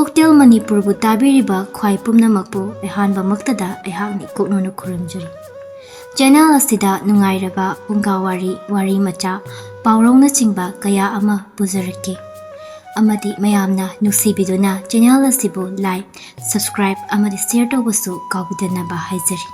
Folktale Manipur bu tabiriba khwai pumnamakpu ehanba maktada ehakni koknona khuramjari. Channel asida nungairaba pungawari wari macha paurongna chingba kaya ama puzarake. Amadi mayamna nuksibiduna channel asibu like, subscribe amadi share tawbasu kawbidanaba haizari.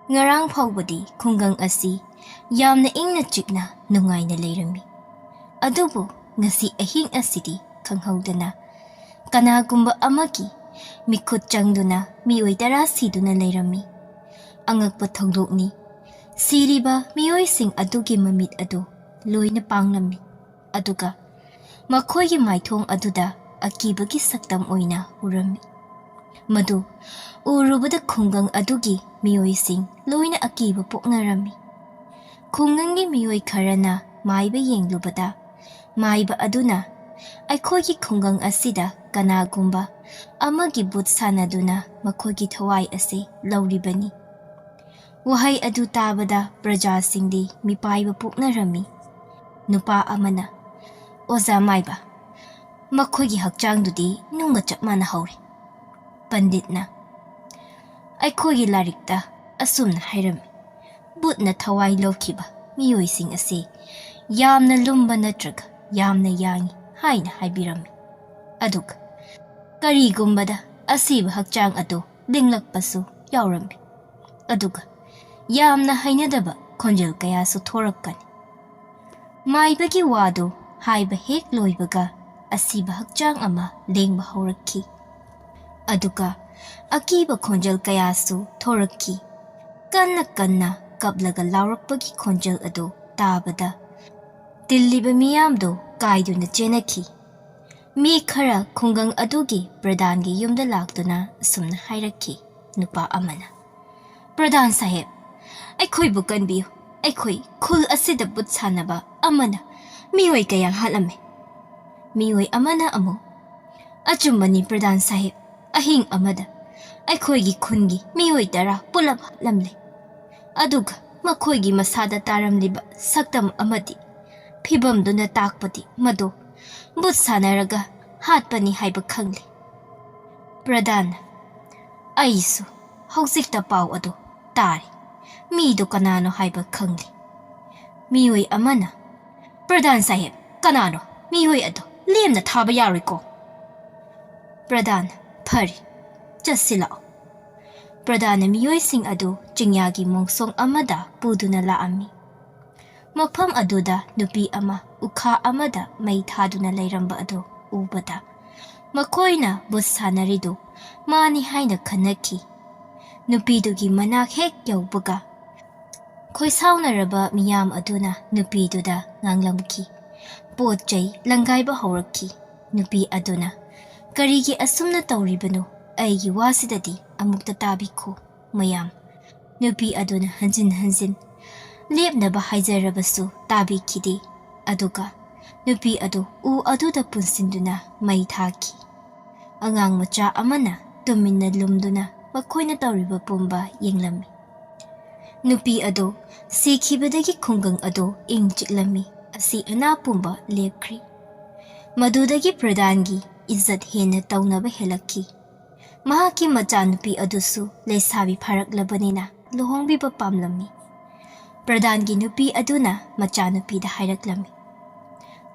Ngarang phawbadi khungang asi yamna ingna chikna nungaina leirami. Adubu ngasi ahing asidi khanghaudana kanagumba amaki mikhut changduna mioi dara siduna leirami. Angakpa thongdokni siriba mioi sing adugi mamit adu loina panglami. Aduga makhoigi maithong aduda akibagi saktam oina urami. Madu urubada khungang adugi mioi sing loina akiba poknarami. Khungangi mioi kharana maiba yenglubada maiba aduna aikhoigi khungang asida kanagumba amagi Bhoot sanaduna makhoigi thawai ase lauribani. Wahai adu tabada praja singdi mipaiba poknarami. Nupa amana oza maiba makhoigi hakchangdudi nunga chapmana hauri. Panditna aikhoigi larikta asumna hairami. Bhootna thawai lawkiba mioi sing ase yamna lumba natraga yamna yangi haina haibirami. Aduga karigumbada asiba hakchang adu dinglakpasu yaurami. Aduga yamna hainadaba khonjel kayasu thorakkani. Maibagi wadu haiba hek loibaga asiba hakchang ama lengba haurakki. Aduga akiba khonjel kayasu thorakki. Kanna kablaga laurakpagi khonjel adu tabada tilliba miyamdo kaiduna chenaki. Mi khara khungang adugi pradangi yumda lakduna sumna hairaki nupa amana. Pradan sahib, aikhoi bukan biyo. Aikhoi khul asida Bhoot sanaba amana mioi kayang halame. Mioi amana amo. Achumbani Pradan sahib, ahing amada aikhoigi khungi mioi dara pulab lamle. Aduga makhoigi masada taramliba saktam amadi phibamduna takpati mado Bhoot sanaraga hatpani haiba khangli. Pradan aisu hausikta pau adu tari mido kanano haiba khangli. Mioi amana Pradan sahib kanano mioi adu lemna thaba yariko. Pradan phari chasilao. Pradana mioi sing adu chingyagi mongsong amada puduna laami. Mafam aduda nupi ama ukha amada mai thaduna leiramba adu ubada makoina Bhoot sanaridu mani haina khanaki. Nupidugi manak hek yaubaga khoisaunaraba miyam aduna nupiduda nganglamki. Potjai langaiba haurakki. Nupi aduna karigi asumna tauribanu aigi wasidadi amukta tabiko mayam. Nupi aduna hanjin lepnaba haizarabasu tabikidi. Aduga nupi adu u aduda punsinduna mai thaki. Angang macha amana tuminna lumduna makhoina tauriba pumba yenglami. Nupi adu sikhibadagi khungang adu ingchiklami asi ana pumba lepkhri. Madudagi pradangi izzat hena taunaba helakki. Mahaki macha nupi adusu leisabi pharaklabanina luhongbiba pamlami. Pradangi nupi aduna macha nupi da hairaklami.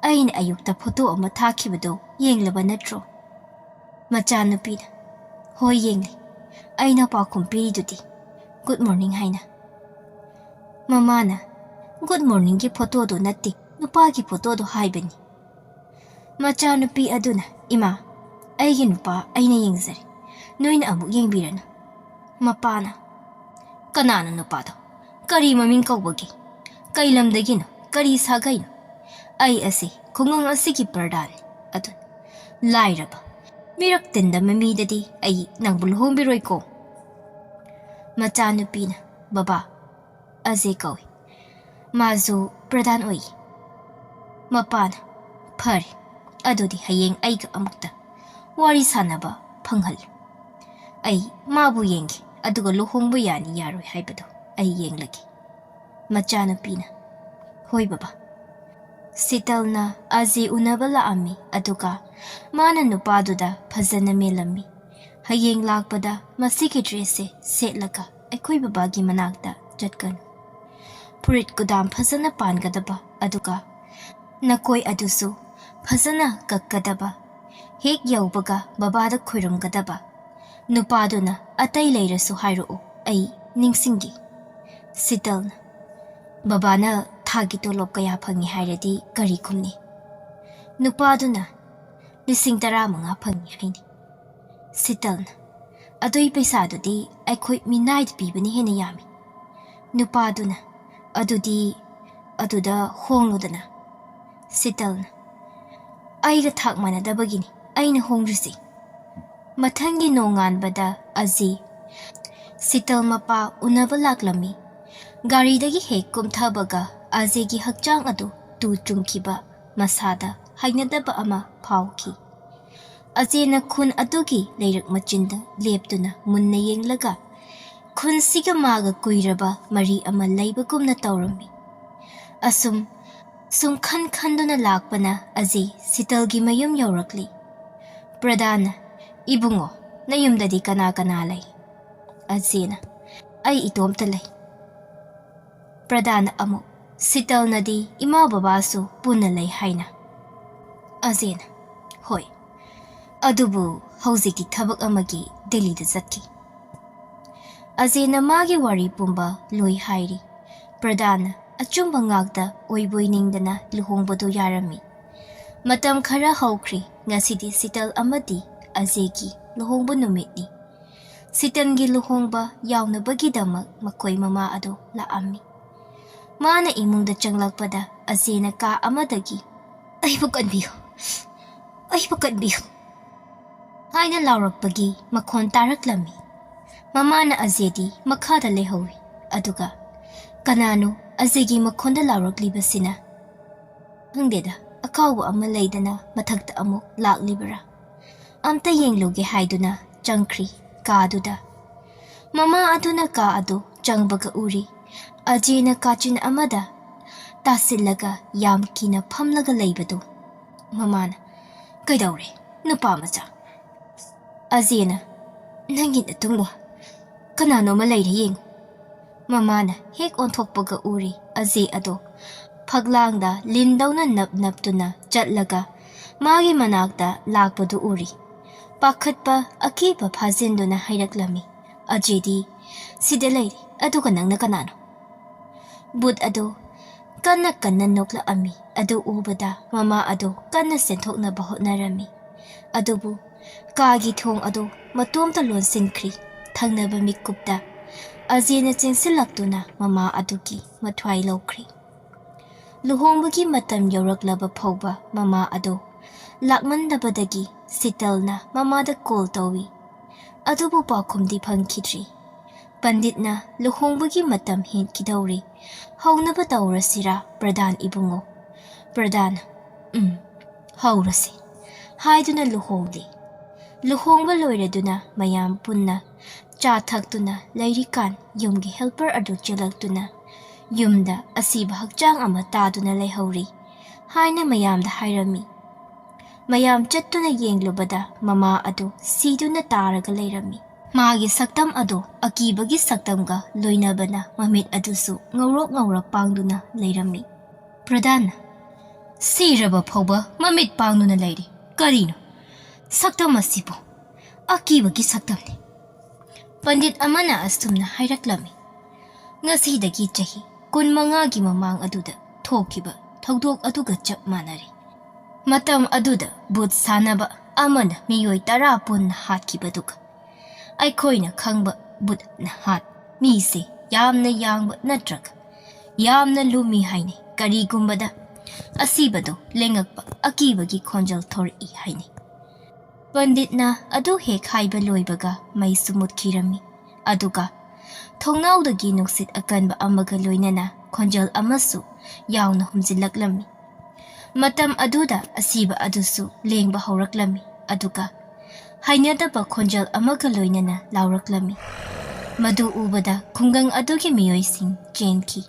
Aina ayukta photo ama thakibado yenglaba natro. Macha nupi da hoi yengli. Aina pakhum piridudi good morning haina. Mamana good morning ki photo do natti nupa ki photo do haibani. Macha nupi aduna ima aigi nupa aina yengzari noina amuk yengbirana. Mapana kanana nupa do kari maming kaubagi kailamdagino kari sagaino ai ase khungang asigi Pradan adun lairaba mirak tinda mamidadi ai nangbul hombiroi ko. Macha nupina baba aze kawi mazu Pradan oi. Mapana phari adudi hayeng aiga amukta wari sanaba phanghal. Ai mabu yengi aduga luhongbu yani yaroi haibado. ꯑꯩ ꯌꯦꯡꯂꯒꯦ꯫ ꯃꯆꯥꯅꯨꯄꯤꯅ ꯍꯣꯏ ꯕꯕꯥ꯫ ꯁꯤꯇꯜꯅ ꯑꯖꯤ ꯎꯅꯕ ꯂꯥꯛꯑꯝꯃꯤ ꯑꯗꯨꯒ ꯃꯥꯅ ꯅꯨꯄꯥꯗꯨꯗ ꯐꯖꯅ ꯃꯦꯜꯂꯝꯃꯤ꯫ ꯍꯌꯦꯡ ꯂꯥꯛꯄꯗ ꯃꯁꯤꯒꯤ ꯗ꯭ꯔꯦꯁꯁꯦ ꯁꯦꯠꯂꯒ ꯑꯩꯈꯣꯏ ꯕꯕꯥꯒꯤ ꯃꯅꯥꯛꯇ ꯆꯠꯀꯅꯨ꯫ ꯐꯨꯔꯤꯠ ꯀꯨꯗꯥꯝ ꯐꯖꯅ ꯄꯥꯟꯒꯗꯕ ꯑꯗꯨꯒ ꯅꯀꯣꯏ ꯑꯗꯨꯁꯨ ꯐꯖꯅ ꯀꯛꯀꯗꯕ꯫ ꯍꯦꯛ ꯌꯧꯕꯒ ꯕꯕꯥꯗ ꯈꯨꯔꯨꯝꯒꯗꯕ꯫ ꯅꯨꯄꯥꯗꯨꯅ ꯑꯇꯩ ꯂꯩꯔꯁꯨ ꯍꯥꯏꯔꯛꯎ ꯑꯩ ꯅꯤꯡꯁꯤꯡꯒꯦ꯫ ꯁꯤꯇꯜꯅ ꯕꯕꯥꯅ ꯊꯥꯒꯤ ꯇꯣꯂꯣꯞ ꯀꯌꯥ ꯐꯪꯉꯤ ꯍꯥꯏꯔꯗꯤ ꯀꯔꯤ ꯈꯨꯝꯅꯤ? ꯅꯨꯄꯥꯗꯨꯅ 15,000 ꯐꯪꯉꯤ ꯍꯥꯏꯅꯤ꯫ ꯁꯤꯇꯜꯅ ꯑꯗꯨꯏ ꯄꯩꯁꯥꯗꯨꯗꯤ ꯑꯩꯈꯣꯏ ꯃꯤꯅꯥꯏꯗ ꯄꯤꯕꯅ ꯍꯦꯟꯅ ꯌꯥꯝꯃꯤ꯫ ꯅꯨꯄꯥꯗꯨꯅ ꯑꯗꯨꯗ ꯍꯣꯡꯂꯨꯗꯅ꯫ ꯁꯤꯇꯜꯅ ꯑꯩꯒ ꯊꯥꯛ ꯃꯥꯟꯅꯗꯕꯒꯤꯅꯤ ꯑꯩꯅ ꯍꯣꯡꯔꯤꯁꯤ꯫ ꯃꯊꯪꯒꯤ ꯅꯣꯡꯉꯥꯟꯕꯗ ꯑꯖꯤ ꯁꯤꯇꯜ ꯃꯄꯥ ꯎꯅꯕ ꯂꯥꯛꯂꯝꯃꯤ꯫ ꯒꯥꯔꯤꯗꯒꯤ ꯍꯦꯛ ꯀꯨꯝꯊꯕꯒ ꯑꯖꯤꯒꯤ ꯍꯛꯆꯥꯡ ꯑꯗꯨ ꯇꯨ ꯆꯨꯡꯈꯤꯕ ꯃꯁꯥꯗ ꯍꯩꯅꯗꯕ ꯑꯃ ꯐꯥꯎꯈꯤ꯫ ꯑꯖꯤꯅ ꯈꯨꯟ ꯑꯗꯨꯒꯤ ꯂꯩꯔꯛ ꯃꯆꯤꯟꯗ ꯂꯦꯞꯇꯨꯅ ꯃꯨꯟꯅ ꯌꯦꯡꯂꯒ ꯈꯨꯟꯁꯤꯒ ꯃꯥꯒ ꯀꯨꯏꯔꯕ ꯃꯔꯤ ꯑꯃ ꯂꯩꯕꯒꯨꯝꯅ ꯇꯧꯔꯝꯃꯤ꯫ ꯁꯨꯝ ꯈꯟꯗꯨꯅ ꯂꯥꯛꯄꯅ ꯑꯖꯤ ꯁꯤꯇꯜꯒꯤ ꯃꯌꯨꯝ ꯌꯧꯔꯛꯂꯤ꯫ ꯄ꯭ꯔꯙꯥꯟꯅ ꯏꯕꯨꯡꯉꯣ ꯅꯌꯨꯝꯗꯗꯤ ꯀꯅꯥ ꯀꯅꯥ ꯂꯩ? ꯑꯖꯤꯅ ꯑꯩ ꯏꯇꯣꯝꯇ ꯂꯩ꯫ ꯄ꯭ꯔꯙꯥꯟꯅ ꯑꯃꯨꯛ ꯁꯤꯇꯜꯅꯗꯤ ꯏꯃꯥ ꯕꯕꯥꯁꯨ ꯄꯨꯟꯅ ꯂꯩ ꯍꯥꯏꯅ꯫ ꯑꯖꯤꯅ ꯍꯣꯏ ꯑꯗꯨꯕꯨ ꯍꯧꯖꯤꯛꯇꯤ ꯊꯕꯛ ꯑꯃꯒꯤ ꯗꯦꯜꯂꯤꯗ ꯆꯠꯈꯤ꯫ ꯑꯖꯤꯅ ꯃꯥꯒꯤ ꯋꯥꯔꯤ ꯄꯨꯝꯕ ꯂꯣꯏ ꯍꯥꯏꯔꯤ꯫ ꯄ꯭ꯔꯙꯥꯟꯅ ꯑꯆꯨꯝꯕ ꯉꯥꯛꯇ ꯑꯣꯏꯕꯣꯏ ꯅꯤꯡꯗꯅ ꯂꯨꯍꯣꯡꯕꯗꯨ ꯌꯥꯔꯝꯃꯤ꯫ ꯃꯇꯝ ꯈꯔ ꯍꯧꯈ꯭ꯔꯤ꯫ ꯉꯁꯤꯗꯤ ꯁꯤꯇꯜ ꯑꯃꯗꯤ ꯑꯖꯤꯒꯤ ꯂꯨꯍꯣꯡꯕ ꯅꯨꯃꯤꯠꯅꯤ꯫ ꯁꯤꯇꯜꯒꯤ ꯂꯨꯍꯣꯡꯕ ꯌꯥꯎꯅꯕꯒꯤꯗꯃꯛ ꯃꯈꯣꯏ ꯃꯃꯥ ꯑꯗꯨ ꯂꯥꯛꯑꯝꯃꯤ꯫ ꯃꯥꯅ ꯏꯃꯨꯡꯗ ꯆꯪꯂꯛꯄꯗ ꯑꯖꯤꯅ ꯀꯥ ꯑꯃꯗꯒꯤ ꯑꯩꯕꯨ ꯀꯟꯕꯤꯌꯨ ꯑꯩꯕꯨ ꯀꯟꯕꯤꯌꯨ ꯍꯥꯏꯅ ꯂꯥꯎꯔꯛꯄꯒꯤ ꯃꯈꯣꯟ ꯇꯥꯔꯛꯂꯝꯃꯤ꯫ ꯃꯃꯥꯅ ꯑꯖꯤꯗꯤ ꯃꯈꯥꯗ ꯂꯩꯍꯧꯏ ꯑꯗꯨꯒ ꯀꯅꯥꯅꯣ ꯑꯖꯤꯒꯤ ꯃꯈꯣꯟꯗ ꯂꯥꯎꯔꯛꯂꯤꯕꯁꯤꯅ? ꯈꯪꯗꯦꯗ ꯑꯀꯥꯎꯕ ꯑꯃ ꯂꯩꯗꯅ ꯃꯊꯛꯇ ꯑꯃꯨꯛ ꯂꯥꯛꯂꯤꯕꯔꯥ? ꯑꯝꯇ ꯌꯦꯡꯂꯨꯒꯦ ꯍꯥꯏꯗꯨꯅ ꯆꯪꯈ꯭ꯔꯤ ꯀꯥꯗꯨꯗ꯫ ꯃꯃꯥ ꯑꯗꯨꯅ ꯀꯥ ꯑꯗꯨ ꯆꯪꯕꯒ ꯎꯔꯤ ꯑꯖꯤꯅ ꯀꯥꯆꯤꯟ ꯑꯃꯗ ꯇꯥꯁꯤꯜꯂꯒ ꯌꯥꯝ ꯀꯤꯅ ꯐꯝꯂꯒ ꯂꯩꯕꯗꯨ꯫ ꯃꯃꯥꯅ ꯀꯩꯗꯧꯔꯦ ꯅꯨꯄꯥ ꯃꯆꯥ? ꯑꯖꯤꯅ ꯅꯪꯒꯤ ꯅꯇꯨꯡꯗ ꯀꯅꯥꯅꯣꯃ ꯂꯩꯔꯦ ꯌꯦꯡꯉꯨ꯫ ꯃꯃꯥꯅ ꯍꯦꯛ ꯑꯣꯟꯊꯣꯛꯄꯒ ꯎꯔꯤ ꯑꯖꯤ ꯑꯗꯣ ꯐꯛꯂꯥꯡꯗ ꯂꯤꯟꯗꯧꯅ ꯅꯞꯇꯨꯅ ꯆꯠꯂꯒ ꯃꯥꯒꯤ ꯃꯅꯥꯛꯇ ꯂꯥꯛꯄꯗꯨ ꯎꯔꯤ꯫ ꯄꯥꯈꯠꯄ ꯑꯀꯤꯕ ꯐꯥꯖꯤꯟꯗꯨꯅ ꯍꯥꯏꯔꯛꯂꯝꯃꯤ ꯑꯖꯤꯗꯤ ꯁꯤꯗ ꯂꯩꯔꯤ ꯑꯗꯨꯒ ꯅꯪꯅ ꯀꯅꯥꯅꯣ? ꯕꯨꯠ ꯑꯗꯣ ꯀꯟꯅ ꯅꯣꯛꯂꯛꯑꯝꯃꯤ꯫ ꯑꯗꯨ ꯎꯕꯗ ꯃꯃꯥ ꯑꯗꯣ ꯀꯟꯅ ꯆꯦꯟꯊꯣꯛꯅꯕ ꯍꯣꯠꯅꯔꯝꯃꯤ꯫ ꯑꯗꯨꯕꯨ ꯀꯥꯒꯤ ꯊꯣꯡ ꯑꯗꯣ ꯃꯇꯣꯝꯇ ꯂꯣꯟꯁꯤꯟꯈ꯭ꯔꯤ꯫ ꯊꯪꯅꯕ ꯃꯤꯀꯨꯞꯇ ꯑꯖꯤꯅ ꯆꯦꯟꯁꯤꯜꯂꯛꯇꯨꯅ ꯃꯃꯥ ꯑꯗꯨꯒꯤ ꯃꯊ꯭ꯋꯥꯏ ꯂꯧꯈ꯭ꯔꯤ꯫ ꯂꯨꯍꯣꯡꯕꯒꯤ ꯃꯇꯝ ꯌꯧꯔꯛꯂꯕ ꯐꯥꯎꯕ ꯃꯃꯥ ꯑꯗꯣ ꯂꯥꯛꯃꯟꯗꯕꯗꯒꯤ ꯁꯤꯇꯜꯅ ꯃꯃꯥꯗ ꯀꯣꯜ ꯇꯧꯏ꯫ ꯑꯗꯨꯕꯨ ꯄꯥꯎꯈꯨꯝꯗꯤ ꯐꯪꯈꯤꯗ꯭ꯔꯤ꯫ ꯄꯟꯗꯤꯠꯅ ꯂꯨꯍꯣꯡꯕꯒꯤ ꯃꯇꯝ ꯍꯦꯟꯈꯤꯗꯧꯔꯤ ꯍꯧꯅꯕ ꯇꯧꯔꯁꯤꯔꯥ ꯄ꯭ꯔꯙꯥꯟ ꯏꯕꯨꯡꯉꯣ? ꯄ꯭ꯔꯙꯥꯟꯅ ꯍꯧꯔꯁꯤ ꯍꯥꯏꯗꯨꯅ ꯂꯨꯍꯣꯡꯂꯤ꯫ ꯂꯨꯍꯣꯡꯕ ꯂꯣꯏꯔꯗꯨꯅ ꯃꯌꯥꯝ ꯄꯨꯟꯅ ꯆꯥ ꯊꯛꯇꯨꯅ ꯂꯩꯔꯤꯀꯥꯟ ꯌꯨꯝꯒꯤ ꯍꯦꯜꯄꯔ ꯑꯗꯨ ꯆꯦꯜꯂꯛꯇꯨꯅ ꯌꯨꯝꯗ ꯑꯁꯤꯕ ꯍꯛꯆꯥꯡ ꯑꯃ ꯇꯥꯗꯨꯅ ꯂꯩꯍꯧꯔꯤ ꯍꯥꯏꯅ ꯃꯌꯥꯝꯗ ꯍꯥꯏꯔꯝꯃꯤ꯫ ꯃꯌꯥꯝ ꯆꯠꯇꯨꯅ ꯌꯦꯡꯂꯨꯕꯗ ꯃꯃꯥ ꯑꯗꯨ ꯁꯤꯗꯨꯅ ꯇꯥꯔꯒ ꯂꯩꯔꯝꯃꯤ꯫ ꯃꯥꯒꯤ ꯁꯛꯇꯝ ꯑꯗꯨ ꯑꯀꯤꯕꯒꯤ ꯁꯛꯇꯝꯒ ꯂꯣꯏꯅꯕꯅ ꯃꯃꯤꯠ ꯑꯗꯨꯁꯨ ꯉꯧꯔꯣꯛ ꯄꯥꯡꯗꯨꯅ ꯂꯩꯔꯝꯃꯤ꯫ ꯄ꯭ꯔꯙꯥꯟꯅ ꯁꯤꯔꯕ ꯐꯥꯎꯕ ꯃꯃꯤꯠ ꯄꯥꯡꯗꯨꯅ ꯂꯩꯔꯤ ꯀꯔꯤꯅꯣ? ꯁꯛꯇꯝ ꯑꯁꯤꯕꯨ ꯑꯀꯤꯕꯒꯤ ꯁꯛꯇꯝꯅꯤ꯫ ꯄꯟꯗꯤꯠ ꯑꯃꯅ ꯑꯁꯨꯝꯅ ꯍꯥꯏꯔꯛꯂꯝꯃꯤ꯫ ꯉꯁꯤꯗꯒꯤ ꯆꯍꯤ 15ꯒꯤ ꯃꯃꯥꯡ ꯑꯗꯨꯗ ꯊꯣꯛꯈꯤꯕ ꯊꯧꯗꯣꯛ ꯑꯗꯨꯒ ꯆꯞ ꯃꯥꯟꯅꯔꯤ꯫ ꯃꯇꯝ ꯑꯗꯨꯗ ꯕꯨꯠ ꯁꯥꯟꯅꯕ ꯑꯃꯅ ꯃꯤꯑꯣꯏ 10 ꯄꯨꯟꯅ ꯍꯥꯠꯈꯤꯕꯗꯨꯒ ꯑꯩꯈꯣꯏꯅ ꯈꯪꯕ ꯕꯨꯠꯅ ꯃꯤꯁꯦ ꯌꯥꯝꯅ ꯌꯥꯡꯕ ꯅꯠꯇ꯭ꯔꯒ ꯌꯥꯝꯅ ꯂꯨꯝꯃꯤ ꯍꯥꯏꯅꯩ꯫ ꯀꯔꯤꯒꯨꯝꯕꯗ ꯑꯁꯤꯕꯗꯣ ꯂꯦꯡꯉꯛꯄ ꯑꯀꯤꯕꯒꯤ ꯈꯣꯟꯖꯦꯜ ꯊꯣꯔꯛꯏ ꯍꯥꯏꯅꯩ꯫ ꯄꯟꯗꯤꯠꯅ ꯑꯗꯨ ꯍꯦꯛ ꯍꯥꯏꯕ ꯂꯣꯏꯕꯒ ꯃꯩꯁꯨ ꯃꯨꯠꯈꯤꯔꯝꯃꯤ꯫ ꯑꯗꯨꯒ ꯊꯣꯡꯅꯥꯎꯗꯒꯤ ꯅꯨꯡꯁꯤꯠ ꯑꯀꯟꯕ ꯑꯃꯒ ꯂꯣꯏꯅꯅ ꯈꯣꯟꯖꯦꯜ ꯑꯃꯁꯨ ꯌꯥꯎꯅ ꯍꯨꯝꯖꯤꯜꯂꯛꯂꯝꯃꯤ꯫ ꯃꯇꯝ ꯑꯗꯨꯗ ꯑꯁꯤꯕ ꯑꯗꯨꯁꯨ ꯂꯦꯡꯕ ꯍꯧꯔꯛꯂꯝꯃꯤ꯫ ꯑꯗꯨꯒ ꯍꯩꯅꯗꯕ ꯈꯣꯟꯖꯦꯜ ꯑꯃꯒ ꯂꯣꯏꯅꯅ ꯂꯥꯎꯔꯛꯂꯝꯃꯤ꯫ Madu ubada khungang adugi miyoising chenki.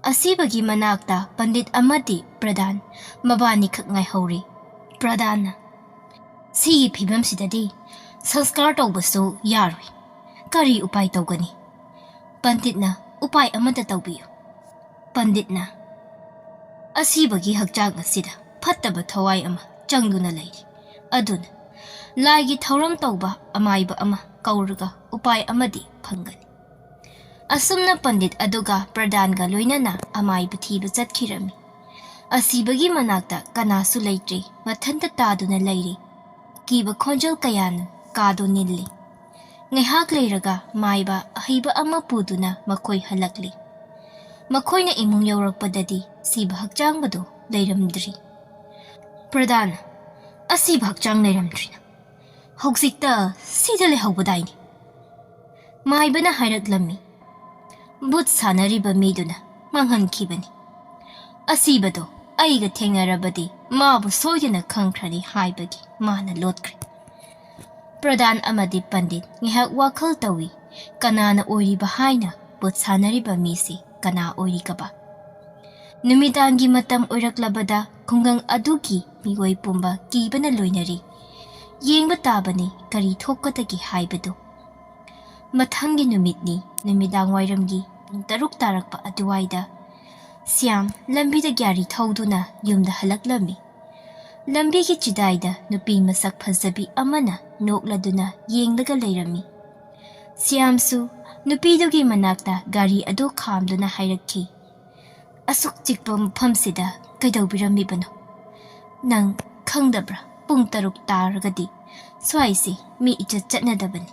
Asibagi manakta pandit amadi Pradhan mabani khak ngai hori. Pradhana sigi phibam sidadi sanskar tawbasu yaroi. Kari upai tawgani. Panditna upai amada tawbiyo. Panditna asibagi hakjang asida fattaba thawai ama changduna leiri. Aduna laigi thauram tawba amaiba ama kauraga upai amadi phangani. Asumna pandit aduga Pradhanga loinana amaiba thiba chatkirami. Asibagi manakta kanasu leitri mathanta taduna leiri. Kiba khonjal kayana kado nilli. Ngaihak leiraga maiba ahiba ama puduna makhoi halakli. Makhoina imung yaurakpadadi siba hakjangbado leiramdri. Pradhana asiba hakjang leiramdrina. Hogsikta sida lehawbadaini. Maibana hairaklammi. Bhoot sanariba miduna manghankibani. Asibado aiga thengarabadi mabu soidana khangkhrani haibagi mana lotkri. Pradhan amadi pandit ngihak wakhal tawi kanana oiriba haina Bhoot sanariba misi kana oirikaba. Numidangi matam oiraklabada khungang adugi migoi pumba kibana loinari. Yengba tabani kari thokatagi haibado. Mathangi numitni numidang wairamgi taruk tarakpa aduwaida. Siam lambida gyari thauduna yumda halaklami. Lambigi chidaida nupi masak phazabi amana nokladuna yengdaga leirami. Siamsu nupidugi manakta gari adu khamduna hairakki. Asuk chikpa maphamsida kaidawbiramibano. Nang khangdabra pung taruk taragadi swaisi mi ichat chatnadabani.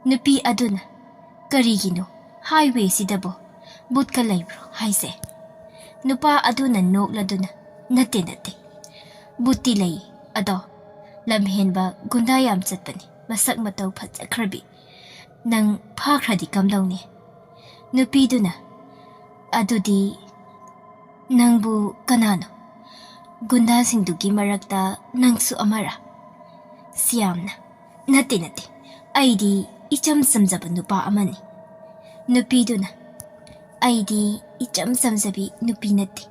Nupi aduna karigino highway sidabo Bhoot ka laibro haise. Nupa aduna nokladuna nate. Bhooti lai ado lamhenba gunda yam chatpani masak mataw phatsakhrabi. Nang phakhradi kamdawni. Nupiduna adudi nangbu kanano. Gunda singdugi marakta nangsu amara. Siamna nate. Aidi icham samjaba nupa amani. Nupiduna aidi icham samjabi nupi nate.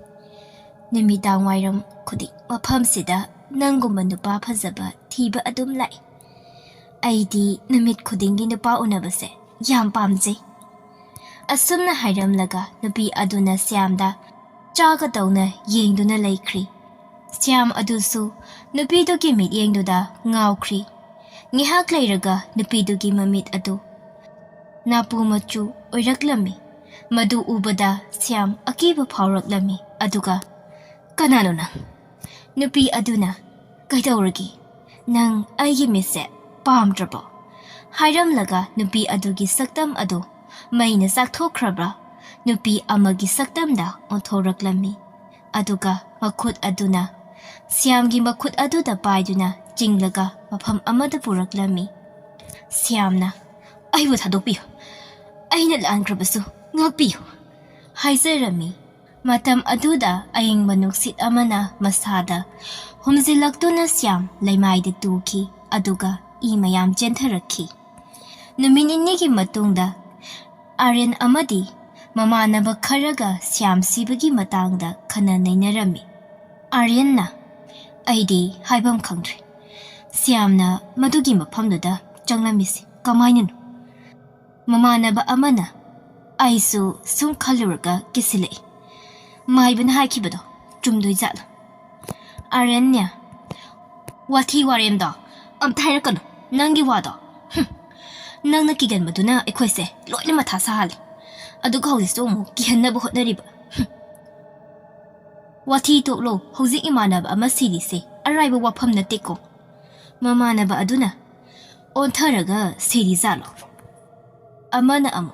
Numidang wairam kudi maphamsida nangumba nupa phazaba thiba adum lai. Aidi numit khudingi nupa unabase yam pamjai. Asumna hairamlaga nupi aduna siamda chaga dawna yengduna laikri. Siam adusu nupidugi mit yengduda ngawkri. Ngihak leiraga nupidugi mamit adu. Napu machu oiraklami. Madu ubada siam akiba phawraklami aduga. Kanano nang? Nupi aduna kaidawragi. Nang aigi mise pamdrabo. Hairamlaga nupi adugi saktam adu. Maina sakthokrabra. Nupi amagi saktamda onthoraklami. Aduga makhut aduna. Siamgi makhut aduda paiduna jinglaga mafam amada puraklami. Siamna aibu thadokpiyo. Aina laankrabasu ngakpiyo. Haizarami. Matam aduda aying manuksit amana masada. Humzilaktuna siam laymayda tuki aduga imayam jentharakhi. Numininigi matungda Aryan amadi mamanaba kharaga siam sibagi matangda khana nainarami. Aryanna aidi haibam khangdri. Siamna madugi maphamduda changlamisi kamainanu. Mamanaba amana aisu sum khaluraga kisilei. Maiban haikibado chumdoi jala. Aranya wathi waremda amthairakanu nangi wado. Nangna kigan maduna ekhoise loina matha sahali. Aduga haujisu mu kihannabu hotnariba. Wathi toklo hauji imanaba ama sirise araiba wafam nateko. Mamanaba aduna ontharaga siri jalo. Amana amu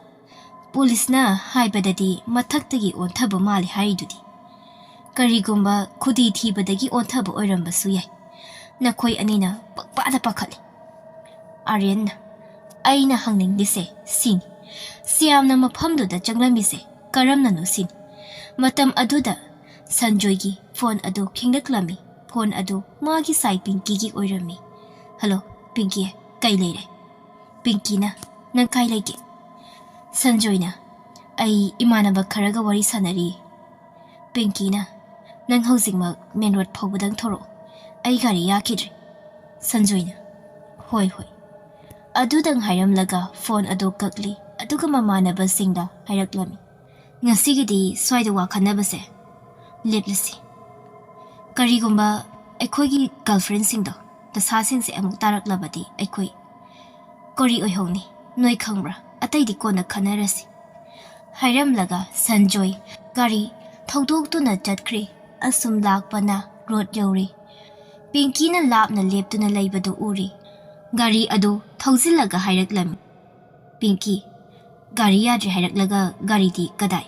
Polisna haibadadi mathaktagi onthaba mali haidudi. Karigumba khudi thibadagi onthaba oirambasu yai. Nakhoi anina pakpada pakhali. Aryanna aina hangningdise sin. Siamna maphamduda changlamise karamnanu sin. Matam aduda Sanjoygi phone adu khinglaklami. Phone adu magi sai Pinky gi oirami. Hello Pinky kai leire. Pinky na nang kai lege. Sanjoy na, ay imanaba kharaga wari sanari. Pinky na, nang housing mag main road phobadang thoro. Ay gari yakidri. Sanjoy na, hoi. Adudang hairam laga phone ado kakli, aduga mamanaba singda hairak-lami. Ngasigidi swayda wakhanabase. Leplasi. Karigumba, aikoigi girlfriend singdo, tasasing se amuk tarak-labadi aikoi. Kori oihoni, noi khangbra, ataydi kona khanarasi. Hairam laga Sanjoy, gari thawdokduna chatkri, asum lakpana road yauri. Pinky na lapna leptuna laybadu uri. Gari ado thawzillaga hairak-lami. Pinky, gari yadri hairak-laga gari di kadai.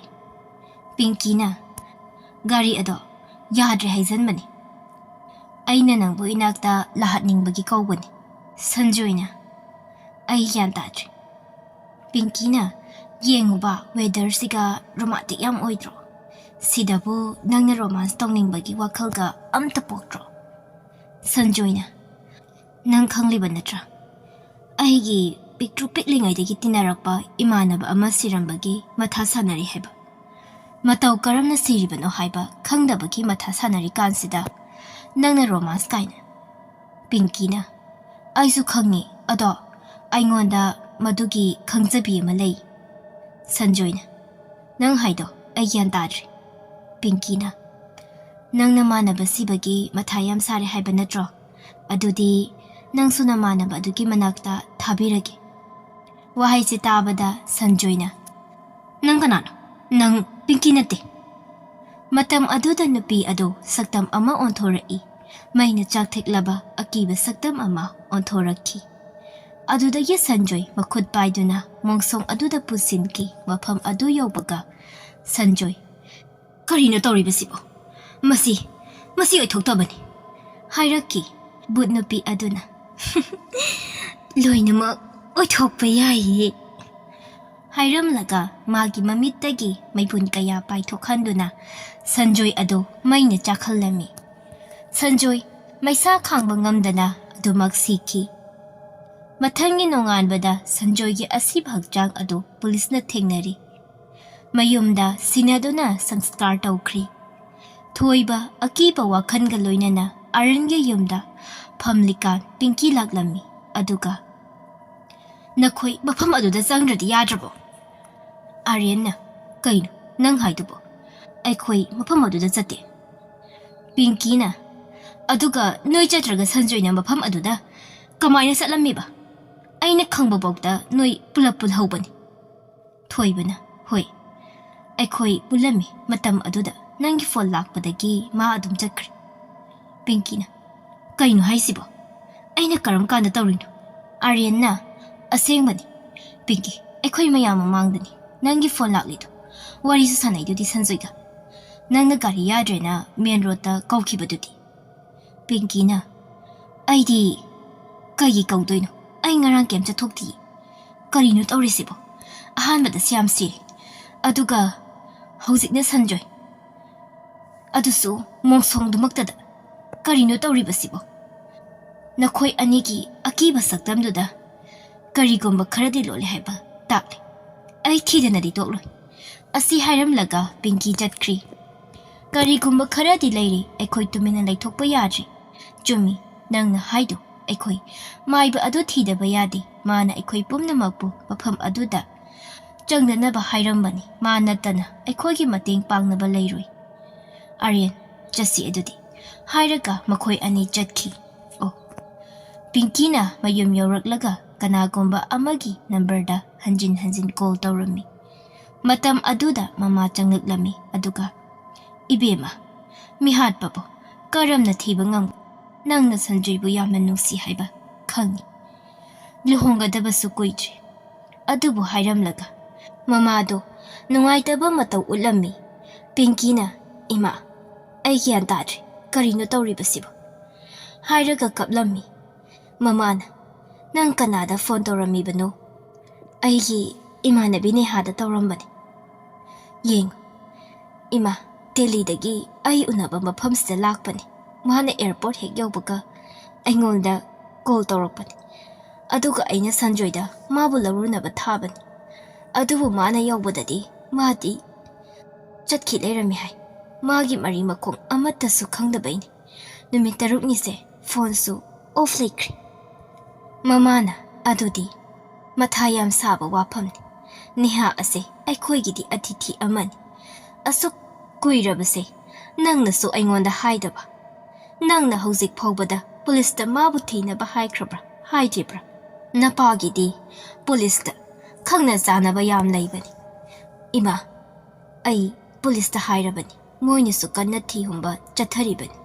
Pinky na, gari ado yadri haizanmani. Aina nangbu inakta lahatningbagi kawbani. Sanjoy na, ay yan tadri. Pinky na, yenguba weather siga romantic yam oidro. Sidabu nangna romance tongningbagi wakalga amta pokdro. Sanjoy na, nang khangliba natra. Aigi picture piklingaydagi tinarakpa imanaba ama sirambagi matha sanari haiba. Mataw karamna siribano haiba khangdabagi matha sanari kansida nangna romance kaina. Pinky na, aisu khangi ado aingonda madugi khangzabi ama lei. Sanjoy na, nang haido ay yan tadri. Pinky na, nang namanaba sibagi matha yam sare haiba natro. Adudi nang sunamanaba adugi manakta thabirage. Wahay si tabada Sanjoy na, nang kanano, nang Pinky nate. Matam aduda nupi ado saktam ama onthorai. May na chaktiklaba akiba saktam ama onthoraki. Aduda ya Sanjoy makhud paiduna mongsong aduda pusinki mafam adu yawbaga. Sanjoy, karino tawribasibo? Masi oithoktabani. Hairaki, Bhoot nupi aduna. Loinamak oithokpa yayi. Hairam laga magi mamittagi maipun kaya paithokhanduna Sanjoy ado mayna chakhallami. Sanjoy maisa khangba ngamdana adumak siki. Mathangi nonganbada Sanjoy gi asib hakjang ado police na thengnari. Mayumda sinaduna sanskar tawkhri. Thoiba akiba wakhanga loinana aranga yumda phamlikan Pinky laklami aduga. Nakhoi mafam aduda changradi yadrabo. Aryan, kaino, nang haidubo. Aikhoi mafam aduda chate. Pinky na, aduga noi chatraga Sanjoy na mafam aduda kamaina satlammiba. Aina khangbabokta noi pulap pulhaubani. Thoibana, hoi. Aikhoi pulami matam aduda nangi phone lakpadagi ma adum chakri. Pinky na, kaino haisibo. Aina karam kanda tawrino. Aryan na, asengmani. Pinky, aikhoi mayam mangdani. Nangi phone laklido. Wari su sanaidudi Sanjoyga. Nangna gari yadrena main road ta kawkhibadudi. Pinky na, aidi kaigi kawdoino. Ay ngarang kem chathokti. Karino tawrisibo. Ahanbada siyam siri. Aduga hawjikna Sanjoy. Adusu mongsong dumaktada. Karino tawribasibo. Nakhoi anigi akiba saktamduda karigomba kharadi lole haiba takle. Ay thidanadi tokloi. Asi hairam laga Pinky chatkri. Karigomba kharadi lairi aikhoi tumina laithokpa yadri. Chumi nangna haidu aikhoi maiba adu thidaba yadi mana aikhoi pumnamakpu mafam aduda changdanaba hairambani ma natana aikhoigi mateng pangnaba lairoi. Aryan chasi adudi hairaga makhoi ani chatkhi. Pinky na mayum yawraklaga kanagomba amagi numberda hanjin call tawrami. Matam aduda mama changlaklami aduga. Ibema, mihat babo, karam na thiba ngam. Nang na Sanjoy bu yamna nungsi haiba, khangi. Luhongadaba su kuidri. Adubu hairam laga. Mama ado, nungaitaba mataw ulami. Pinky na, ima, ay kiyan tadri, karino tawribasibo. Hairaga kaplami. Mama na, nang kanada phone tawrami bano. Aigi imanabi ni hada tawrambani. Yeng, ima, Delhi-dagi ay unaba mafamsida lakpani. Mana airport hek yawbaga aingonda call tawrakpani. ꯑꯗꯨꯒ ꯑꯩꯅ ꯁꯟꯖꯣꯏꯗ ꯃꯥꯕꯨ ꯂꯧꯔꯨꯅꯕ ꯊꯥꯕꯅꯤ ꯑꯗꯨꯕꯨ ꯃꯥꯅ ꯌꯧꯕꯗꯗꯤ ꯃꯥꯗꯤ ꯆꯠꯈꯤ ꯂꯩꯔꯝꯃꯤ ꯍꯥꯏ ꯃꯥꯒꯤ ꯃꯔꯤ ꯃꯈꯣꯡ ꯑꯃꯠꯇꯁꯨ ꯈꯪꯗꯕꯩꯅꯤ ꯅꯨꯃꯤꯠ 6ꯅꯤꯁꯦ ꯐꯣꯟꯁꯨ ꯑꯣꯐ ꯂꯩꯈ꯭ꯔꯦ ꯃꯃꯥꯅ ꯑꯗꯨꯗꯤ ꯃꯊꯥ ꯌꯥꯝ ꯁꯥꯕ ꯋꯥꯐꯝꯅꯤ ꯅꯤꯍꯥ ꯑꯁꯦ ꯑꯩꯈꯣꯏꯒꯤꯗꯤ ꯑతిꯊꯤ ꯑꯃꯅꯤ ꯑꯁꯨꯛ ꯀꯨꯏꯔꯕꯁꯦ ꯅꯪꯅꯁꯨ ꯑꯩꯉꯣꯟꯗ ꯍꯥꯏꯗꯕ ꯅꯪꯅ ꯍꯧꯖꯤꯛ ꯐꯥꯎꯕꯗ ꯄꯨꯂꯤꯁꯇ ꯃꯥꯕꯨ ꯊꯤꯅꯕ ꯍꯥꯏꯈ꯭ꯔꯕ꯭ꯔꯥ ꯍꯥꯏꯗ꯭ꯔꯤꯕ꯭ꯔꯥ ꯅꯄꯥꯒꯤꯗꯤ ꯄꯨꯂꯤꯁꯇ ꯈꯪꯅ ꯆꯥꯅꯕ ꯌꯥꯝ ꯂꯩꯕꯅꯤ ꯏꯃꯥ ꯑꯩ ꯄꯨꯂꯤꯁꯇ ꯍꯥꯏꯔꯕꯅꯤ ꯃꯣꯏꯅꯁꯨ ꯀꯟꯅ ꯊꯤꯍꯨꯝꯕ ꯆꯠꯊꯔꯤꯕꯅꯤ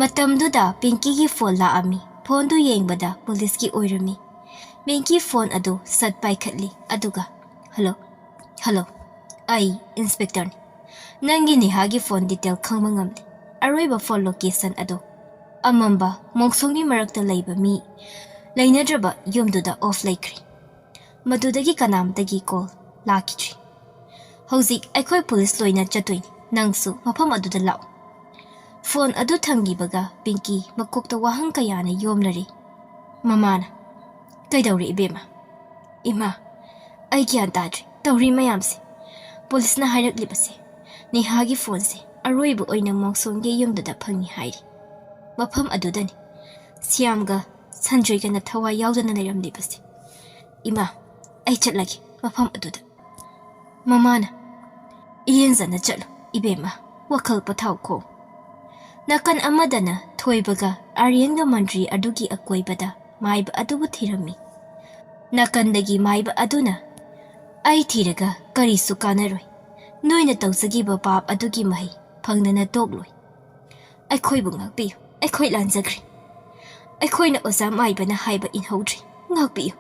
ꯃꯇꯝꯗꯨꯗ ꯄꯤꯡꯀꯤꯒꯤ ꯐꯣꯟ ꯂꯥꯛꯑꯝꯃꯤ ꯐꯣꯟꯗꯨ ꯌꯦꯡꯕꯗ ꯄꯨꯂꯤꯁꯀꯤ ꯑꯣꯏꯔꯝꯃꯤ ꯄꯤꯡꯀꯤ ꯐꯣꯟ ꯑꯗꯨ ꯁꯠ ꯄꯥꯏꯈꯠꯂꯤ ꯑꯗꯨꯒ ꯍꯜꯂꯣ ꯍꯜꯂꯣ ꯑꯩ ꯏꯟꯁꯄꯦꯛꯇꯔꯅꯤ ꯅꯪꯒꯤ ꯅꯤꯍꯥꯒꯤ ꯐꯣꯟ ꯗꯤꯇꯦꯜ ꯈꯪꯕ ꯉꯝꯂꯦ ꯑꯔꯣꯏꯕ ꯐꯣꯟ ꯂꯣꯀꯦꯁꯟ ꯑꯗꯨ ꯑꯃꯝꯕ ꯃꯣꯡꯁꯣꯡꯒꯤ ꯃꯔꯛꯇ ꯂꯩꯕ ꯃꯤ ꯂꯩꯅꯗ꯭ꯔꯕ ꯌꯨꯝꯗꯨꯗ ꯑꯣꯐ ꯂꯩꯈ꯭ꯔꯦ ꯃꯗꯨꯗꯒꯤ ꯀꯅꯥꯝꯇꯒꯤ ꯀꯣꯜ ꯂꯥꯛꯈꯤꯗ꯭ꯔꯤ ꯍꯧꯖꯤꯛ ꯑꯩꯈꯣꯏ ꯄꯨꯂꯤꯁ ꯂꯣꯏꯅ ꯆꯠꯇꯣꯏꯅꯤ ꯅꯪꯁꯨ ꯃꯐꯝ ꯑꯗꯨꯗ ꯂꯥꯛꯎ ꯐꯣꯟ ꯑꯗꯨ ꯊꯝꯈꯤꯕꯒ ꯄꯤꯡꯀꯤ ꯃꯀꯣꯛꯇ ꯋꯥꯍꯪ ꯀꯌꯥꯅ ꯌꯣꯝꯂꯔꯤ ꯃꯃꯥꯅ ꯀꯩꯗꯧꯔꯤ ꯏꯕꯦꯝꯃ ꯏꯃꯥ ꯑꯩ ꯒ꯭ꯌꯥꯟ ꯇꯥꯗ꯭ꯔꯤ ꯇꯧꯔꯤ ꯃꯌꯥꯝꯁꯦ ꯄꯨꯂꯤꯁꯅ ꯍꯥꯏꯔꯛꯂꯤꯕꯁꯦ ꯅꯤꯍꯥꯒꯤ ꯐꯣꯟꯁꯦ ꯑꯔꯣꯏꯕ ꯑꯣꯏꯅ ꯃꯣꯡꯁꯣꯡꯒꯤ ꯌꯨꯝꯗꯨꯗ ꯐꯪꯉꯤ ꯍꯥꯏꯔꯤ ꯃꯐꯝ ꯑꯗꯨꯗꯅꯤ ꯁ꯭ꯌꯥꯝꯒ ꯁꯟꯖꯣꯏꯒꯅ ꯊꯋꯥꯏ ꯌꯥꯎꯗꯅ ꯂꯩꯔꯝꯂꯤꯕꯁꯦ ꯏꯃꯥ ꯑꯩ ꯆꯠꯂꯒꯦ ꯃꯐꯝ ꯑꯗꯨꯗ ꯃꯃꯥꯅ ꯏꯔꯦꯟꯖꯅ ꯆꯠꯂꯨ ꯏꯕꯦꯝꯃ ꯋꯥꯈꯜ ꯄꯣꯊꯥꯎꯈꯣ ꯅꯥꯀꯟ ꯑꯃꯗꯅ ꯊꯣꯏꯕꯒ ꯑꯥꯔꯌꯟꯒ ꯃꯟꯇ꯭ꯔꯤ ꯑꯗꯨꯒꯤ ꯑꯀꯣꯏꯕꯗ ꯃꯥꯏꯕ ꯑꯗꯨꯕꯨ ꯊꯤꯔꯝꯃꯤ ꯅꯥꯀꯟꯗꯒꯤ ꯃꯥꯏꯕ ꯑꯗꯨꯅ ꯑꯩ ꯊꯤꯔꯒ ꯀꯔꯤꯁꯨ ꯀꯥꯟꯅꯔꯣꯏ ꯅꯣꯏꯅ ꯇꯧꯖꯈꯤꯕ ꯄꯥꯞ ꯑꯗꯨꯒꯤ ꯃꯍꯩ ꯐꯪꯗꯅ ꯇꯣꯛꯂꯣꯏ ꯑꯩꯈꯣꯏꯕꯨ ꯉꯥꯛꯄꯤꯌꯨ ꯑꯩꯈꯣꯏ ꯂꯥꯟꯖꯈ꯭ꯔꯦ ꯑꯩꯈꯣꯏꯅ ꯑꯣꯖꯥ ꯃꯥꯏꯕꯅ ꯍꯥꯏꯕ ꯏꯟꯍꯧꯗ꯭ꯔꯤ ꯉꯥꯛꯄꯤꯌꯨ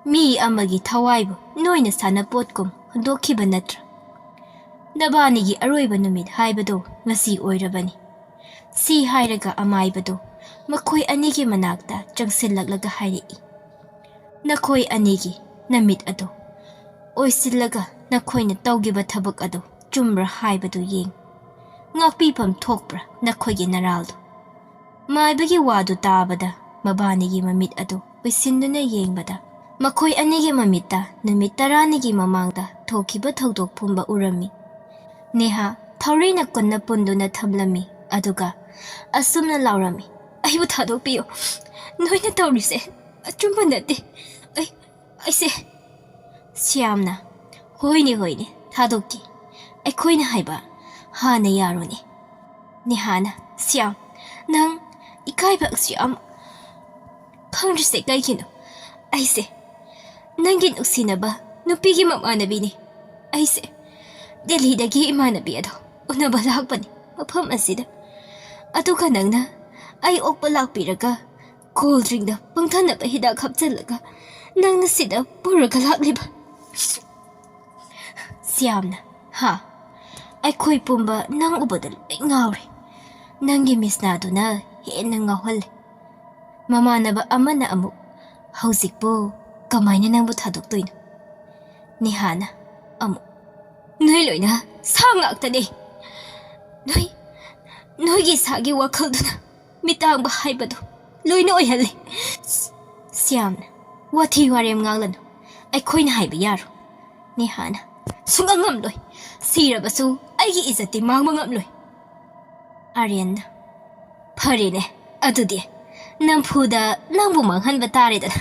ꯃꯤ ꯑꯃꯒꯤ ꯊꯋꯥꯏꯕꯨ ꯅꯣꯏꯅ ꯁꯥꯟꯅꯄꯣꯠꯀꯨꯝ ꯍꯨꯟꯗꯣꯛꯈꯤꯕ ꯅꯠꯇ꯭ꯔꯥ ꯅꯕꯥꯅꯤꯒꯤ ꯑꯔꯣꯏꯕ ꯅꯨꯃꯤꯠ ꯍꯥꯏꯕꯗꯣ ꯉꯁꯤ ꯑꯣꯏꯔꯕꯅꯤ ꯁꯤ ꯍꯥꯏꯔꯒ ꯑꯃꯥꯏꯕꯗꯣ ꯃꯈꯣꯏ ꯑꯅꯤꯒꯤ ꯃꯅꯥꯛꯇ ꯆꯪꯁꯤꯜꯂꯛꯂꯒ ꯍꯥꯏꯔꯛꯏ ꯅꯈꯣꯏ ꯑꯅꯤꯒꯤ ꯅꯃꯤꯠ ꯑꯗꯣ ꯑꯣꯏꯁꯤꯜꯂꯒ ꯅꯈꯣꯏꯅ ꯇꯧꯈꯤꯕ ꯊꯕꯛ ꯑꯗꯣ ꯆꯨꯝꯕ꯭ꯔꯥ ꯍꯥꯏꯕꯗꯨ ꯌꯦꯡ ꯉꯥꯛꯄꯤꯐꯝ ꯊꯣꯛꯄ꯭ꯔꯥ ꯅꯈꯣꯏꯒꯤ ꯅꯔꯥꯜꯗꯣ ꯃꯥꯏꯕꯒꯤ ꯋꯥꯗꯨ ꯇꯥꯕꯗ ꯃꯕꯥꯅꯤꯒꯤ ꯃꯃꯤꯠ ꯑꯗꯨ ꯎꯏꯁꯤꯟꯗꯨꯅ ꯌꯦꯡꯕꯗ ꯃꯈꯣꯏ ꯑꯅꯤꯒꯤ ꯃꯃꯤꯠꯇ ꯅꯨꯃꯤꯠ 10ꯅꯤꯒꯤ ꯃꯃꯥꯡꯗ ꯊꯣꯛꯈꯤꯕ ꯊꯧꯗꯣꯛ ꯄꯨꯝꯕ ꯎꯔꯝꯃꯤ ꯅꯦꯍꯥ ꯊꯧꯔꯤꯅ ꯀꯨꯟꯅ ꯄꯨꯟꯗꯨꯅ ꯊꯝꯂꯝꯃꯤ ꯑꯗꯨꯒ ꯑꯁꯨꯝꯅ ꯂꯥꯎꯔꯝꯃꯤ ꯑꯩꯕꯨ ꯊꯥꯗꯣꯛꯄꯤꯌꯨ ꯅꯣꯏꯅ ꯇꯧꯔꯤꯁꯦ ꯑꯆꯨꯝꯕ ꯅꯠꯇꯦ ꯑꯩꯁꯦ ꯁ꯭ꯌꯥꯝꯅ ꯍꯣꯏꯅꯦ ꯍꯣꯏꯅꯦ ꯊꯥꯗꯣꯛꯀꯦ ꯑꯩꯈꯣꯏꯅ ꯍꯥꯏꯕ ꯍꯥꯟꯅ ꯌꯥꯔꯣꯅꯦ ꯅꯤꯍꯥꯅ ꯁ꯭ꯌꯥꯝ ꯅꯪ ꯏꯀꯥꯏꯕ ꯑꯁꯨꯌꯥꯝ ꯈꯪꯗ꯭ꯔꯤꯁꯦ ꯀꯩꯒꯤꯅꯣ ꯑꯩꯁꯦ ꯅꯪꯒꯤ ꯅꯨꯡꯁꯤꯅꯕ ꯅꯨꯄꯤꯒꯤ ꯃꯃꯥꯟꯅꯕꯤꯅꯤ ꯑꯩꯁꯦ ꯗꯦꯜꯂꯤꯗꯒꯤ ꯏꯃꯥꯟꯅꯕꯤ ꯑꯗꯣ ꯎꯅꯕ ꯂꯥꯛꯄꯅꯤ ꯃꯐꯝ ꯑꯁꯤꯗ ꯑꯗꯨꯒ ꯅꯪꯅ ꯑꯩ ꯑꯣꯛꯄ ꯂꯥꯛꯄꯤꯔꯒ ꯀꯣꯜ ꯗ꯭ꯔꯤꯡꯗ ꯄꯪꯊꯅꯕ ꯍꯤꯗꯥꯛ ꯍꯥꯞꯆꯤꯜꯂꯒ ꯅꯪꯅ ꯁꯤꯗ ꯄꯨꯔꯒ ꯂꯥꯛꯂꯤꯕ ꯁ꯭ꯌꯥꯝꯅ ꯍꯥ ꯑꯩꯈꯣꯏ ꯄꯨꯝꯕ ꯅꯪ ꯎꯕꯗ ꯂꯣꯏ ꯉꯥꯎꯔꯦ ꯅꯪꯒꯤ ꯃꯤꯁꯅꯥꯗꯨꯅ ꯍꯦꯟꯅ ꯉꯥꯎꯍꯜꯂꯦ ꯃꯃꯥꯟꯅꯕ ꯑꯃꯅ ꯑꯃꯨꯛ ꯍꯧꯖꯤꯛꯄꯨ ꯀꯃꯥꯏꯅ ꯅꯪꯕꯨ ꯊꯥꯗꯣꯛꯇꯣꯏꯅꯣ ꯅꯤꯍꯥꯅ ꯑꯃꯨꯛ ꯅꯣꯏ ꯂꯣꯏꯅ ꯁꯥ ꯉꯥꯛꯇꯅꯦ ꯅꯣꯏꯒꯤ ꯁꯥꯒꯤ ꯋꯥꯈꯜꯗꯨꯅ ꯃꯤꯇꯥꯡꯕ ꯍꯥꯏꯕꯗꯣ ꯂꯣꯏꯅ ꯑꯣꯏꯍꯜꯂꯦ ꯁ꯭ꯌꯥꯝꯅ ꯋꯥꯊꯤ ꯋꯥꯔꯦꯝ ꯉꯥꯡꯂꯅꯨ ꯑꯩꯈꯣꯏꯅ ꯍꯥꯏꯕ ꯌꯥꯔꯣ ꯅꯤꯍꯥꯅ ꯁꯨꯡꯉꯝ ꯉꯝꯂꯣꯏ ꯁꯤꯔꯕꯁꯨ ꯑꯩꯒꯤ ꯏꯖꯠꯇꯤ ꯃꯥꯡꯕ ꯉꯝꯂꯣꯏ ꯑꯥꯔꯌꯟꯅ ꯐꯔꯦꯅꯦ ꯑꯗꯨꯗꯤ ꯅꯝꯐꯨꯗ ꯅꯪꯕꯨ ꯃꯥꯡꯍꯟꯕ ꯇꯥꯔꯦꯗꯅ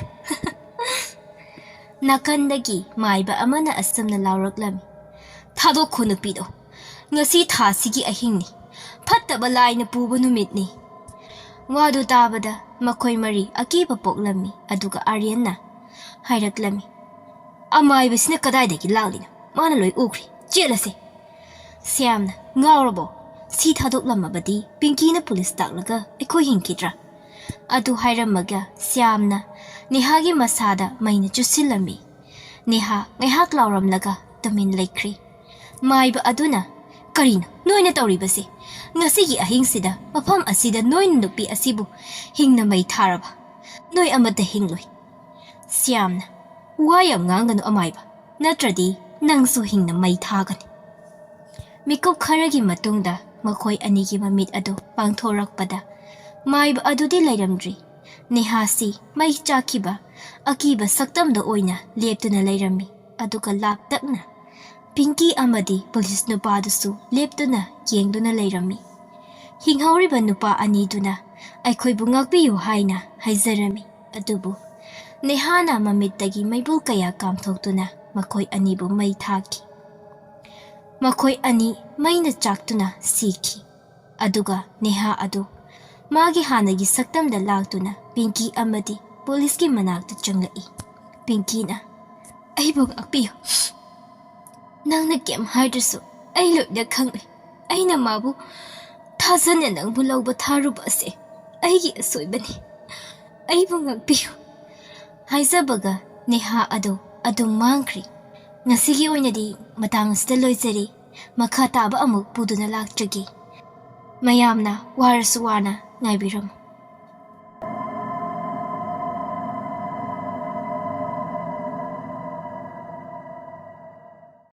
ꯅꯥꯀꯟꯗꯒꯤ ꯃꯥꯏꯕ ꯑꯃꯅ ꯑꯁꯨꯝꯅ ꯂꯥꯎꯔꯛꯂꯝꯃꯤ ꯊꯥꯗꯣꯛꯈꯣ ꯅꯨꯄꯤꯗꯣ ꯉꯁꯤ ꯊꯥꯁꯤꯒꯤ ꯑꯍꯤꯡꯅꯤ ꯐꯠꯇꯕ ꯂꯥꯏꯅ ꯄꯨꯕ ꯅꯨꯃꯤꯠꯅꯤ ꯋꯥꯗꯨ ꯇꯥꯕꯗ ꯃꯈꯣꯏ ꯃꯔꯤ ꯑꯀꯤꯕ ꯄꯣꯛꯂꯝꯃꯤ ꯑꯗꯨꯒ ꯑꯥꯔꯌꯟꯅ ꯍꯥꯏꯔꯛꯂꯝꯃꯤ ꯑꯃꯥꯏꯕꯁꯤꯅ ꯀꯗꯥꯏꯗꯒꯤ ꯂꯥꯛꯂꯤꯅꯣ ꯃꯥꯅ ꯂꯣꯏ ꯎꯈ꯭ꯔꯤ ꯆꯦꯜꯂꯁꯦ ꯁ꯭ꯌꯥꯝꯅ ꯉꯥꯎꯔꯕꯣ ꯁꯤ ꯊꯥꯗꯣꯛꯂꯝꯃꯕꯗꯤ ꯄꯤꯡꯀꯤꯅ ꯄꯨꯂꯤꯁ ꯇꯥꯛꯂꯒ ꯑꯩꯈꯣꯏ ꯍꯤꯡꯈꯤꯗ꯭ꯔꯥ ꯑꯗꯨ ꯍꯥꯏꯔꯝꯃꯒ ꯁ꯭ꯌꯥꯝꯅ ꯅꯦꯍꯥꯒꯤ ꯃꯁꯥꯗ ꯃꯩꯅ ꯆꯨꯁꯤꯜꯂꯝꯃꯤ ꯅꯦꯍꯥ ꯉꯥꯏꯍꯥꯛ ꯂꯥꯎꯔꯝꯂꯒ ꯇꯨꯃꯤꯟ ꯂꯩꯈ꯭ꯔꯤ ꯃꯥꯏꯕ ꯑꯗꯨꯅ ꯀꯔꯤꯅꯣ ꯅꯣꯏꯅ ꯇꯧꯔꯤꯕꯁꯦ ꯉꯁꯤꯒꯤ ꯑꯍꯤꯡꯁꯤꯗ ꯃꯐꯝ ꯑꯁꯤꯗ ꯅꯣꯏꯅ ꯅꯨꯄꯤ ꯑꯁꯤꯕꯨ ꯍꯤꯡꯅ ꯃꯩ ꯊꯥꯔꯕ ꯅꯣꯏ ꯑꯃꯠꯇ ꯍꯤꯡꯂꯣꯏ ꯁ꯭ꯌꯥꯝꯅ ꯋꯥ ꯌꯥꯝ ꯉꯥꯡꯒꯅꯨ ꯑꯃꯥꯏꯕ ꯅꯠꯇ꯭ꯔꯗꯤ ꯅꯪꯁꯨ ꯍꯤꯡꯅ ꯃꯩ ꯊꯥꯒꯅꯤ ꯃꯤꯀꯨꯞ ꯈꯔꯒꯤ ꯃꯇꯨꯡꯗ ꯃꯈꯣꯏ ꯑꯅꯤꯒꯤ ꯃꯃꯤꯠ ꯑꯗꯨ ꯄꯥꯡꯊꯣꯔꯛꯄꯗ ꯃꯥꯏꯕ ꯑꯗꯨꯗꯤ ꯂꯩꯔꯝꯗ꯭ꯔꯤ Nehasi mai chakiba akiba saktamda oina leptuna leirami aduga laptakna Pinky amadi police nupadusu leptuna yengduna leirami Hinghauriba nupa aniduna aikhoibu ngakpiyu haina haizarami adubu Nehana mamittagi maibul kaya kamthoktuna makhoi anibu mai thaki Makhoi ani maina chaktuna siki aduga Neha adu Magi hanagi saktamda laktuna Pinky amadi police ki manakta changlai Pinky na Aibu ngakpiyu Nangna kem haidrasu ai loida khangli aina mabu thazana nangbu lawba tharuba ase aigi asoibani aibu ngakpiyu Haizabaga Neha adu mangkri Ngasigi oinadi matang sida loizari makha taba amuk puduna lakjagi Mayamna warasu wana ngaibiram